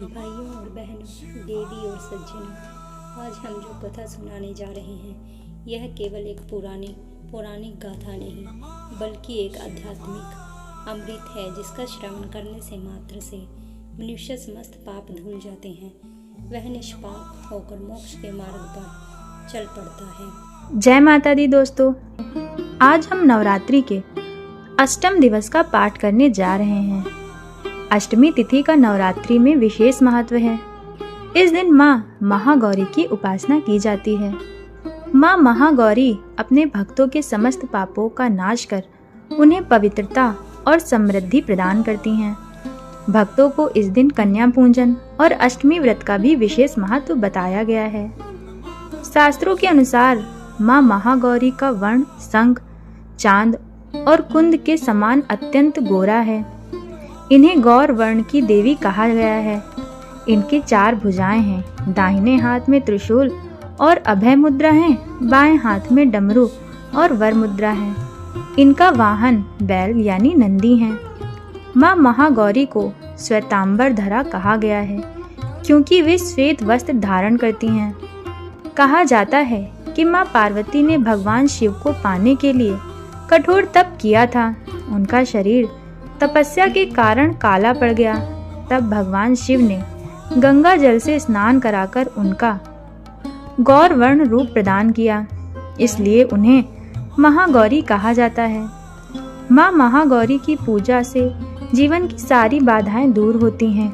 भाइयों और बहनों, देवी और सज्जनों, आज हम जो कथा सुनाने जा रहे हैं यह केवल एक पौराणिक गाथा नहीं बल्कि एक आध्यात्मिक अमृत है जिसका श्रवण करने से मात्र से मनुष्य समस्त पाप धुल जाते हैं। वह निष्पाप होकर मोक्ष के मार्ग पर चल पड़ता है। जय माता दी दोस्तों, आज हम नवरात्रि के अष्टम दिवस का पाठ करने जा रहे हैं। अष्टमी तिथि का नवरात्रि में विशेष महत्व है। इस दिन माँ महागौरी की उपासना की जाती है। माँ महागौरी अपने भक्तों के समस्त पापों का नाश कर उन्हें पवित्रता और समृद्धि प्रदान करती हैं। भक्तों को इस दिन कन्या पूजन और अष्टमी व्रत का भी विशेष महत्व बताया गया है। शास्त्रों के अनुसार माँ महागौरी का वर्ण शंख, चांद और कुंद के समान अत्यंत गोरा है। इन्हें गौर वर्ण की देवी कहा गया है। इनकी 4 भुजाएं हैं। दाहिने हाथ में त्रिशूल और अभय मुद्रा है, बाएं हाथ में डमरू और वर मुद्रा है। इनका वाहन बैल यानी नंदी है। माँ महागौरी को श्वेतांबर धरा कहा गया है क्योंकि वे श्वेत वस्त्र धारण करती हैं। कहा जाता है कि माँ पार्वती ने भगवान शिव को पाने के लिए कठोर तप किया था। उनका शरीर तपस्या के कारण काला पड़ गया। तब भगवान शिव ने गंगा जल से स्नान कराकर उनका गौर वर्ण रूप प्रदान किया, इसलिए उन्हें महागौरी कहा जाता है। माँ महागौरी की पूजा से जीवन की सारी बाधाएं दूर होती हैं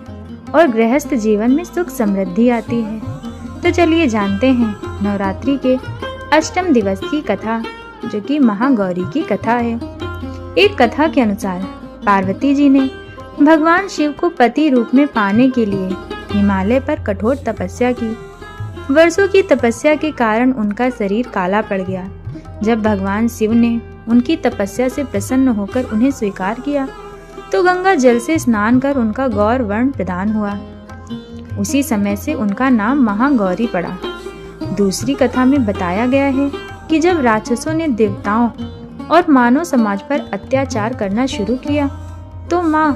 और गृहस्थ जीवन में सुख समृद्धि आती है। तो चलिए जानते हैं नवरात्रि के अष्टम दिवस की कथा, जो कि महागौरी की कथा है। एक कथा के अनुसार पार्वती जी ने भगवान शिव को पति रूप में पाने के लिए हिमालय पर कठोर तपस्या की। वर्षों की तपस्या के कारण उनका शरीर काला पड़ गया। जब भगवान शिव ने उनकी तपस्या से प्रसन्न होकर उन्हें स्वीकार किया तो गंगा जल से स्नान कर उनका गौर वर्ण प्रदान हुआ। उसी समय से उनका नाम महागौरी पड़ा। दूसरी कथा में बताया गया है कि जब राक्षसों ने देवताओं और मानव समाज पर अत्याचार करना शुरू किया तो माँ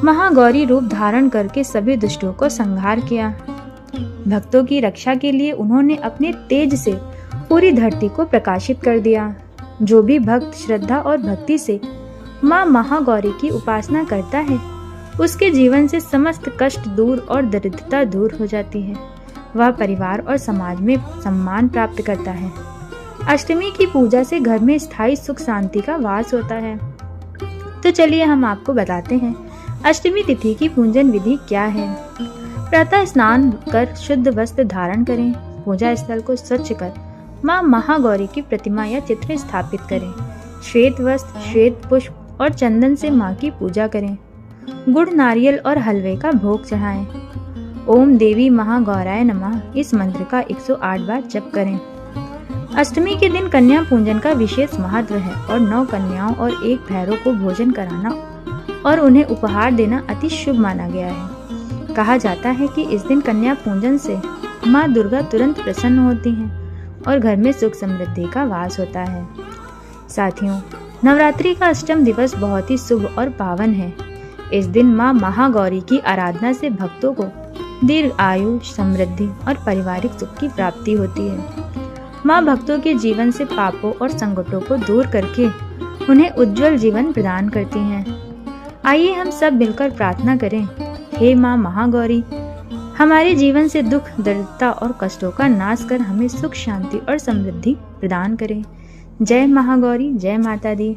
महागौरी रूप धारण करके सभी दुष्टों को संहार किया। भक्तों की रक्षा के लिए उन्होंने अपने तेज से पूरी धरती को प्रकाशित कर दिया। जो भी भक्त श्रद्धा और भक्ति से माँ महागौरी की उपासना करता है उसके जीवन से समस्त कष्ट दूर और दरिद्रता दूर हो जाती है। वह परिवार और समाज में सम्मान प्राप्त करता है। अष्टमी की पूजा से घर में स्थायी सुख शांति का वास होता है। तो चलिए हम आपको बताते हैं अष्टमी तिथि की पूजन विधि क्या है। प्रातः स्नान कर शुद्ध वस्त्र धारण करें। पूजा स्थल को स्वच्छ कर माँ महागौरी की प्रतिमा या चित्र स्थापित करें। श्वेत वस्त्र, श्वेत पुष्प और चंदन से माँ की पूजा करें। गुड़, नारियल और हलवे का भोग चढ़ाएं। ओम देवी महागौराय नमः इस मंत्र का 108 बार जप करें। अष्टमी के दिन कन्या पूजन का विशेष महत्व है और 9 कन्याओं और 1 भैरव को भोजन कराना और उन्हें उपहार देना अति शुभ माना गया है। कहा जाता है कि इस दिन कन्या पूजन से माँ दुर्गा तुरंत प्रसन्न होती हैं और घर में सुख समृद्धि का वास होता है। साथियों, नवरात्रि का अष्टम दिवस बहुत ही शुभ और पावन है। इस दिन माँ महागौरी की आराधना से भक्तों को दीर्घ आयु, समृद्धि और पारिवारिक सुख की प्राप्ति होती है। माँ भक्तों के जीवन से पापों और संकटों को दूर करके उन्हें उज्जवल जीवन प्रदान करती हैं। आइए हम सब मिलकर प्रार्थना करें। हे माँ महागौरी, हमारे जीवन से दुख, दरिद्रता और कष्टों का नाश कर हमें सुख, शांति और समृद्धि प्रदान करें। जय महागौरी, जय माता दी।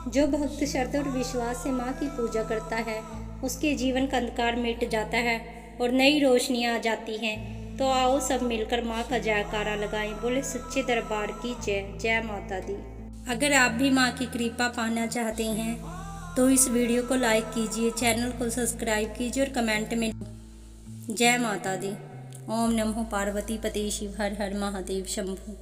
जो भक्त श्रद्धा और विश्वास से माँ की पूजा करता है उसके जीवन का अंधकार मिट जाता है और नई रोशनियाँ आ जाती हैं। तो आओ सब मिलकर माँ का जयकारा लगाएं। बोले सच्चे दरबार की जय। जय माता दी। अगर आप भी माँ की कृपा पाना चाहते हैं तो इस वीडियो को लाइक कीजिए, चैनल को सब्सक्राइब कीजिए और कमेंट में जय माता दी। ओम नमो पार्वती पते शिव हर हर महादेव शंभु।